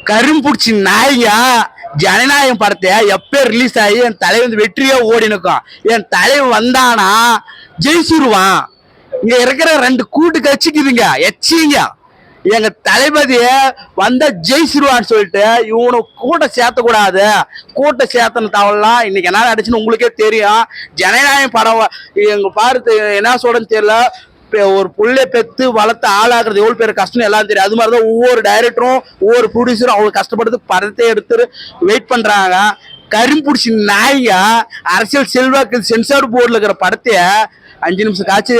கரும்புடிச்சி நாய்ங்க ஜனநாயகம் படத்தை எப்ப ரிலீஸ் ஆகி என் தலைவன் வெற்றியா ஓடி நிற்கும். என் தலைவன் வந்தானா ஜெயிச்சிருவான். இங்க இருக்கிற 2 கூட்டு கட்சிக்குதுங்க எச்சிங்க. எங்க தளபதிய வந்தா ஜெயிச்சிருவான்னு சொல்லிட்டு இவனு கூட்டம் சேர்த்த கூடாது. கூட்டம் சேர்த்தன தவறலாம் இன்னைக்கு என்ன அடிச்சுன்னு உங்களுக்கே தெரியும். ஜனநாயகம் படம் எங்க பாரு என்ன சொல்றேன்னு தெரியல. ஒரு புள்ளை பெத்து வளர்த்து ஆளாக்குறது எவ்வளவு பேர் கஷ்டம் எல்லாம் தெரியும். அது மாதிரிதான் ஒவ்வொரு டைரக்டரும் ஒவ்வொரு ப்ரொடியூசரும் அவ்வளவு கஷ்டப்படுறது படத்தை எடுத்து வெயிட் பண்றாங்க. கரும்புடிச்சி நாய்ங்க அரசியல் செல்வாக்கு சென்சார் போர்டில் இருக்கிற படத்தைய 5 நிமிஷம் காட்சி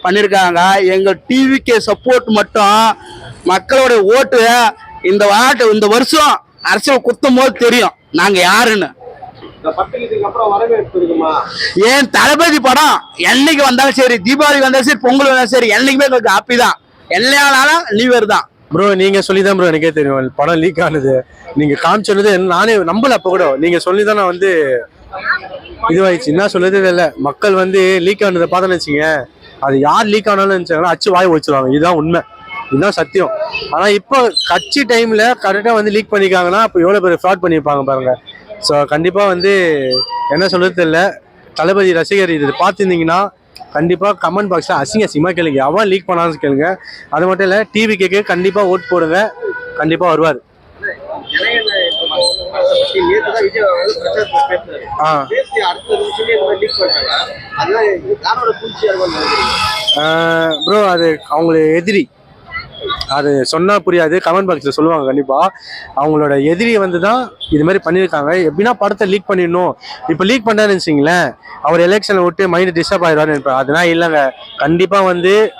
பண்ணிருக்காங்க. எங்க டிவிக்கு சப்போர்ட் மட்டும் மக்களோட ஓட்டு இந்த வருஷம் அரசியல் குத்தும் போது தெரியும் நாங்க யாருன்னு. ஏன் தளபதி படம் என்னைக்கு வந்தாலும் சரி, தீபாவளி வந்தாலும் சரி, பொங்கல் வந்தாலும் சரி, என்னைக்குமே எங்களுக்கு ஹாப்பி தான். எல்லாரும் லீவர் தான் ப்ரோ. நீங்க சொல்லிதான் ப்ரோ எனக்கே தெரியும் படம் லீக் ஆனது. நீங்க காமிச்சது நானே நம்பல. அப்ப கூட நீங்க சொல்லிதான் நான் இதுவாயிடுச்சு. என்ன சொல்றது இல்லை. மக்கள் லீக் ஆனதை பார்த்தோன்னு வச்சுங்க, அது யார் லீக் ஆனாலும் நினைச்சாங்கன்னா அச்சு வாய் வச்சிருவாங்க. இதுதான் உண்மை, இதுதான் சத்தியம். ஆனா இப்போ கட்சி டைம்ல கரெக்டா லீக் பண்ணிருக்காங்கன்னா அப்போ எவ்வளவு பேர் ஃப்ராட் பண்ணியிருப்பாங்க பாருங்க. ஸோ கண்டிப்பா என்ன சொல்றது தெரியல. தளபதி ரசிகர் இது பார்த்துருந்தீங்கன்னா கண்டிப்பா கமெண்ட் பாக்ஸ்ல அசிங்கமா கேளுங்க. அவன் லீக் பண்ணான்னு கேளுங்க. அது மட்டும் இல்ல டிவி கேக்கு கண்டிப்பா ஓட் போடுங்க. கண்டிப்பா வருவார். ப்ரோ அது அவங்களுக்கு எதிரி. அது சொன்னா புரியாது, கமெண்ட் பாக்ஸ்ல சொல்லுவாங்க. கண்டிப்பா அவங்களோட எதிரி தான் இது மாதிரி பண்ணியிருக்காங்க. எப்படின்னா படத்தை லீக் பண்ணிடணும். இப்போ லீக் பண்ணாருன்னு வச்சுங்களேன், அவர் எலெக்ஷனை விட்டு மைண்ட் டிஸ்டர்ப் ஆயிடுவாருன்னு நினைப்பாரு. அதெல்லாம் இல்லைங்க. கண்டிப்பா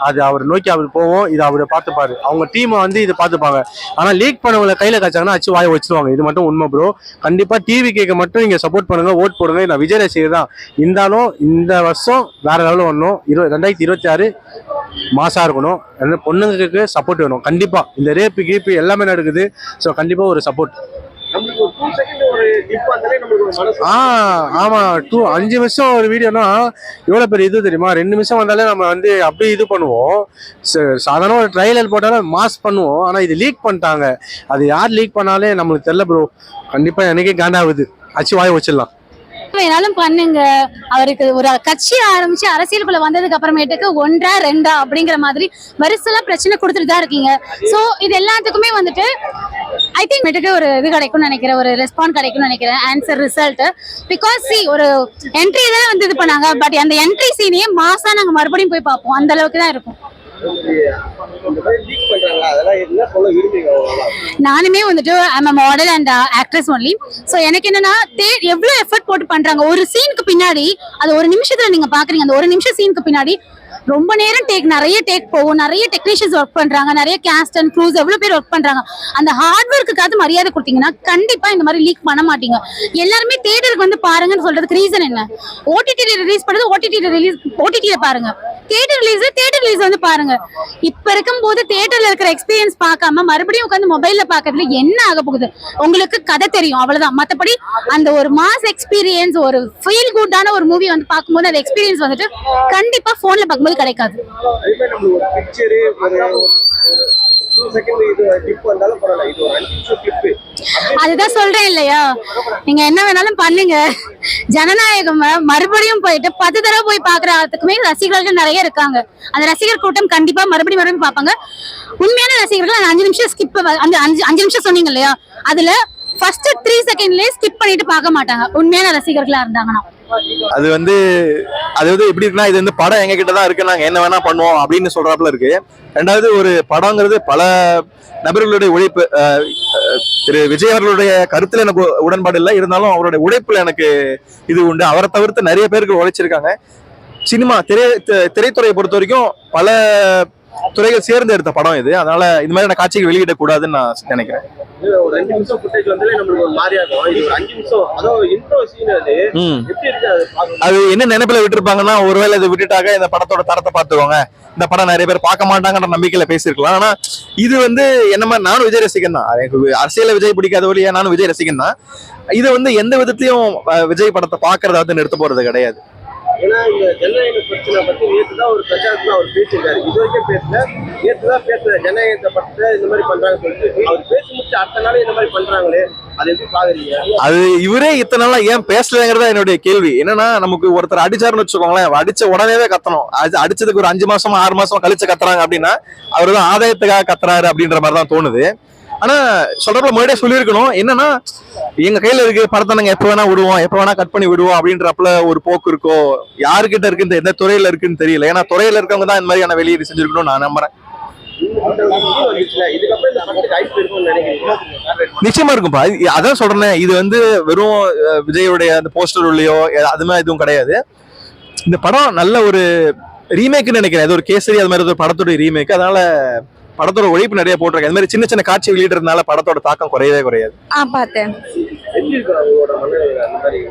அது அவர் நோக்கி அவர் போவோம். இதை அவரை பார்த்துப்பாரு. அவங்க டீமை இது பார்த்துப்பாங்க. ஆனா லீக் பண்ணவங்களை கையில காய்ச்சாங்கன்னா அச்சு வாயை வச்சிருவாங்க. இது மட்டும் உண்மை ப்ரோ. கண்டிப்பா டிவி கேட்க மட்டும் நீங்க சப்போர்ட் பண்ணுங்க, ஓட் போடுங்க. நான் விஜய் ரசிகர் தான். இருந்தாலும் இந்த வருஷம் வேற லெவலில் வரணும். 2026 மாசா இருக்கணும். பொண்ணுங்களுக்கு சப்போர்ட் வேணும். கண்டிப்பா இந்த ரேப்பு கீப்பு எல்லாமே நடக்குது. ஸோ கண்டிப்பா ஒரு சப்போர்ட். ஆமா 5 நிமிஷம் ஒரு வீடியோனா எவ்வளவு பெரிய இது தெரியுமா? 2 நிமிஷம் வந்தாலே நம்ம அப்படியே இது பண்ணுவோம். சாதாரண ஒரு ட்ரைலர் போட்டாலும் மாஸ் பண்ணுவோம். ஆனா இது லீக் பண்ணிட்டாங்க. அது யார் லீக் பண்ணாலே நம்மளுக்கு தெரியல ப்ரோ. கண்டிப்பா எனக்கே காண்டாகுது. அச்சு வாய வச்சிடலாம். வேணாலும் பண்ணுங்க. அவருக்கு ஒரு கட்சி ஆரம்பிச்சு அரசியலுக்குள்ள வந்ததுக்கு அப்புறமேட்டுக்கு 1 2 அப்படிங்கிற மாதிரி வரிசையா பிரச்சனை கொடுத்துட்டு தான் இருக்கீங்க. சோ இது எல்லாத்துக்குமே ஐ திங்க் ஒரு இது கிடைக்கும்னு நினைக்கிறேன், ஒரு ரெஸ்பான்ஸ் கிடைக்கும்னு நினைக்கிறேன். ஆன்சர் ரிசல்ட் பிகாஸ் ஒரு என்ட்ரி தான் இது பண்ணாங்க. பட் அந்த என்ட்ரி சீனையே மாசா நாங்க மறுபடியும் போய் பார்ப்போம். அந்த அளவுக்கு தான் இருக்கும். நானுமே I'm a model and actress only. So எனக்கு என்னன்னா எவ்வளவு எஃபர்ட் போட்டு பண்றாங்க ஒரு சீனுக்கு பின்னாடி. அது ஒரு நிமிஷத்துல நீங்க பாக்குறீங்க. அந்த ஒரு நிமிஷம் சீனுக்கு பின்னாடி ரொம்ப நேரம் நிறைய டேக் போகும். நிறைய டெக்னீஷியன்ஸ் ஒர்க் பண்றாங்க. நிறைய கேஸ்ட் அண்ட் க்ரூஸ் எவ்வளவு பேர் ஒர்க் பண்றாங்க. அந்த ஹார்ட் ஒர்க்குக்காவது மரியாதை கொடுத்தீங்கன்னா கண்டிப்பா இந்த மாதிரி லீக் பண்ண மாட்டீங்க. எல்லாருமே தியேட்டருக்கு பாருங்கன்னு சொல்றதுக்கு ரீசன் என்ன? ஓடிடி ரிலீஸ் பண்ணது ஓடிடில பாருங்க. தியேட்டர் ரிலீஸ் பாருங்க. இப்ப இருக்கும் போது தியேட்டர்ல இருக்கிற எக்ஸ்பீரியன்ஸ் பார்க்காம மறுபடியும் உட்காந்து மொபைல்ல பாக்குறதுல என்ன ஆக போகுது? உங்களுக்கு கதை தெரியும், அவ்வளவுதான். மத்தபடி அந்த ஒரு மாஸ் எக்ஸ்பீரியன்ஸ், ஒரு ஃபீல் குட்டான ஒரு மூவி பார்க்கும்போது அந்த எக்ஸ்பீரியன்ஸ் கண்டிப்பா போன்ல பார்க்கும்போது கிடைக்காது. அதுதான் சொல்றேன் இல்லையா, நீங்க என்ன வேணாலும் பண்ணுங்க. ஜனநாயகம் மறுபடியும் போயிட்டு 10 தடவை போய் பாக்குறதுக்குமே ரசிகர்கள் நிறைய இருக்காங்க. அந்த ரசிகர் கூட்டம் கண்டிப்பா மறுபடியும் பாப்பாங்க. உண்மையான ரசிகர்கள் அந்த 5 நிமிஷம் ஸ்கிப், அந்த 5 நிமிஷம் சொன்னீங்க இல்லையா, அதுல ஃபர்ஸ்ட் 3 செகண்ட்லயே ஸ்கிப் பண்ணிட்டு பார்க்க மாட்டாங்க உண்மையான ரசிகர்களா இருந்தாங்கன்னா. அது எப்படி இருக்குன்னா, இது படம் எங்க கிட்டதான் இருக்கு, நாங்க என்ன வேணா பண்ணுவோம் அப்படின்னு சொல்றாப்புல இருக்கு. ரெண்டாவது, ஒரு படங்கிறது பல நபர்களுடைய உழைப்பு. திரு விஜய் அவர்களுடைய கருத்துல எனக்கு உடன்பாடு இல்லை, இருந்தாலும் அவருடைய உழைப்புல எனக்கு இது உண்டு. அவரை தவிர்த்து நிறைய பேருக்கு உழைச்சிருக்காங்க. சினிமா திரைத்துறையை பொறுத்த வரைக்கும் பல துறைகள் சேர்ந்து எடுத்த படம் இது. அதனால இந்த மாதிரியான காட்சிகள் வெளியிட கூடாதுன்னு நான் நினைக்கிறேன். ஒரு 2 நிமிஷம் ஃபுட்டேஜ் நம்மளுக்கு ஒரு மாதிரியா இருக்கும். இது ஒரு 5 நிமிஷம், அதாவது இன்ட்ரோ சீன். அது எப்படி இருக்கு? அது என்ன நினைப்புல விட்டுருப்பாங்கன்னா, ஒருவேளை இதை விட்டுட்டாங்க இந்த படத்தோட தரத்தை பார்த்துக்கோங்க, இந்த படம் நிறைய பேர் பார்க்க மாட்டாங்கன்ற நம்பிக்கையில பேசியிருக்கலாம். ஆனா இது என்ன மாதிரி, நானும் விஜய் ரசிகன் தான். எனக்கு அரசியல விஜய் பிடிக்காத வழியா நானும் விஜய் ரசிகன் தான். இது எந்த விதத்திலையும் விஜய் படத்தை பாக்குறத நிறுத்த போறது கிடையாது. ஏன்னா இந்த ஜனநாயக பிரச்சனை பத்தி நேற்று தான் ஒரு பிரச்சாரத்துல அவர் பேசியிருக்காரு. இது வரைக்கும் பேசல, நேற்று தான் பேசுற ஜனநாயகத்தை பத்தி இந்த மாதிரி பண்றாங்க சொல்லிட்டு அவர் பேசி முடிச்சு அடுத்த நாளே இந்த மாதிரி பண்றாங்களே, அது எப்படி பாக்குறீங்க? அது இவரே இத்தனை நாளா ஏன் பேசலங்கிறதா என்னுடைய கேள்வி. என்னன்னா நமக்கு ஒருத்தர் அடிச்சாருன்னு வச்சுக்கோங்களேன், அடிச்ச உடனே கத்தணும். அது அடிச்சதுக்கு ஒரு 5 மாசமா 6 மாசமா கழிச்சு கத்துறாங்க அப்படின்னா அவரு தான் ஆதாயத்துக்காக கத்துறாரு அப்படின்ற மாதிரி தான் தோணுது. ஆனா சொல்றப்ப முன்னாடியே சொல்லியிருக்கணும். என்னன்னா எங்க கையில இருக்கு படத்தை நாங்க எப்ப வேணா விடுவோம், எப்ப வேணா கட் பண்ணி விடுவோம் அப்படின்றப்பல ஒரு போக்கு இருக்கோ, யாருக்கிட்ட இருக்கு, இந்த எந்த துறையில இருக்குன்னு தெரியல. ஏன்னா துறையில இருக்கவங்க தான் இந்த மாதிரியான வெளியீடு செஞ்சிருக்கணும் நான் நம்புறேன். இதுக்கப்புறம் இந்த படத்துக்கு ஐஸ் இருக்கும்னு நினைக்கிறீங்க? நிச்சயமா இருக்கும்பா. அதான் சொல்றேன், இது வந்து வெறும் விஜயோடைய அந்த போஸ்டர் உள்ளயோ அது மாதிரி எதுவும் கிடையாது. இந்த படம் நல்ல ஒரு ரீமேக்னு நினைக்கிறேன். அது ஒரு கேசரி அது மாதிரி ஒரு படத்தோட ரீமேக். அதனால படத்தோட உழைப்பு நிறைய போட்டிருக்கேன். இந்த மாதிரி சின்ன சின்ன காட்சி வெளியிடுறதுனால படத்தோட தாக்கம் குறையவே குறையாது. பார்த்தேன். எப்படி இருக்கு அவங்களோட மனநிலை அந்த மாதிரி?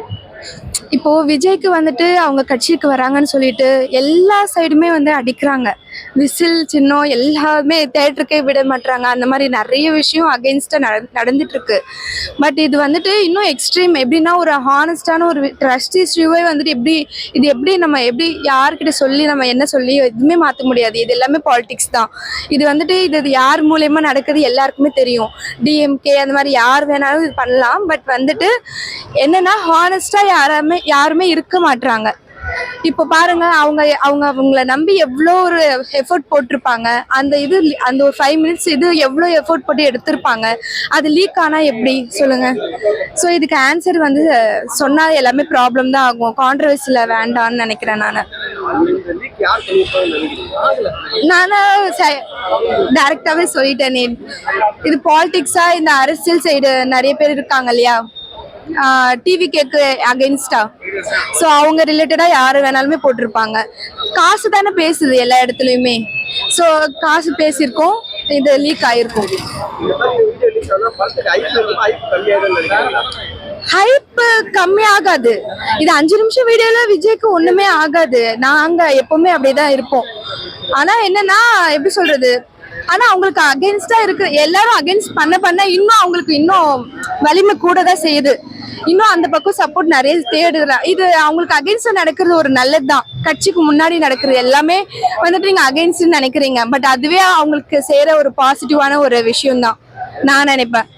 இப்போ விஜய்க்கு வந்துட்டு அவங்க கட்சிக்கு வராங்கன்னு சொல்லிட்டு எல்லா சைடுமே வந்து அடிக்கிறாங்க. விசில் சின்னம் எல்லாமே தேட்டருக்கே விட மாட்டாங்க. அந்த மாதிரி நிறைய விஷயம் அகெயின்ஸ்டா நடந்துட்டு இருக்கு. பட் இது வந்துட்டு இன்னும் எக்ஸ்ட்ரீம். எப்படின்னா ஒரு ஹானஸ்டான ஒரு ட்ரஸ்ட் இஷ்யூவே வந்துட்டு எப்படி நம்ம எப்படி யார்கிட்ட சொல்லி நம்ம என்ன சொல்லி எதுவுமே மாற்ற முடியாது. இது எல்லாமே பாலிடிக்ஸ் தான். இது வந்துட்டு இது யார் மூலயமா நடக்குது எல்லாருக்குமே தெரியும். டிஎம்கே அந்த மாதிரி யார் வேணாலும் இது பண்ணலாம். பட் வந்துட்டு என்னன்னா ஹானஸ்டா யாருமே இருக்க மாட்டாங்க. இப்போ பாருங்க, அவங்கள நம்பி எவ்வளோ ஒரு எஃபோர்ட் போட்டிருப்பாங்க. அந்த ஒரு 5 மினிட்ஸ் இது எவ்வளோ எஃபோர்ட் போட்டு எடுத்திருப்பாங்க. அது லீக் ஆனா எப்படி சொல்லுங்க? ஸோ இதுக்கு ஆன்சர் வந்து சொன்னா எல்லாமே ப்ராப்ளம் தான் ஆகும். கான்ட்ரவர்சியில் வேண்டாம்னு நினைக்கிறேன் நான் டைரக்டாவே சொல்லிட்டேன். இது பாலிடிக்ஸா, இந்த அரசியல் சைடு நிறைய பேர் இருக்காங்க இல்லையா, டிவி கேக்கு அகெயின்ஸ்டா. ஸோ அவங்க ரிலேட்டடா யாரு வேணாலுமே போட்டிருப்பாங்க. காசு தானே பேசுது எல்லா இடத்துலயுமே. ஸோ காசு பேசியிருக்கோம், இது லீக் ஆயிருக்கும். ஹைப் கம்மி ஆகாது. இது 5 நிமிஷம் வீடியோல விஜய்க்கு ஒண்ணுமே ஆகாது. நாங்க எப்பவுமே அப்படியேதான் இருப்போம். ஆனா என்னன்னா எப்படி சொல்றது, ஆனா அவங்களுக்கு அகெயின்ஸ்டா இருக்கு. எல்லாரும் அகெயின்ஸ்ட் பண்ண இன்னும் அவங்களுக்கு இன்னும் வலிமை கூட தான் செய்யுது. இன்னும் அந்த பக்கம் சப்போர்ட் நிறைய தேடுறா. இது அவங்களுக்கு அகெயின்ஸ்டா நடக்கிறது ஒரு நல்லதுதான். கட்சிக்கு முன்னாடி நடக்கிறது எல்லாமே வந்துட்டு நீங்க அகெயின்ஸ்ட் நினைக்கிறீங்க. பட் அதுவே அவங்களுக்கு செய்யற ஒரு பாசிட்டிவான ஒரு விஷயம் தான் நான் நினைப்பேன்.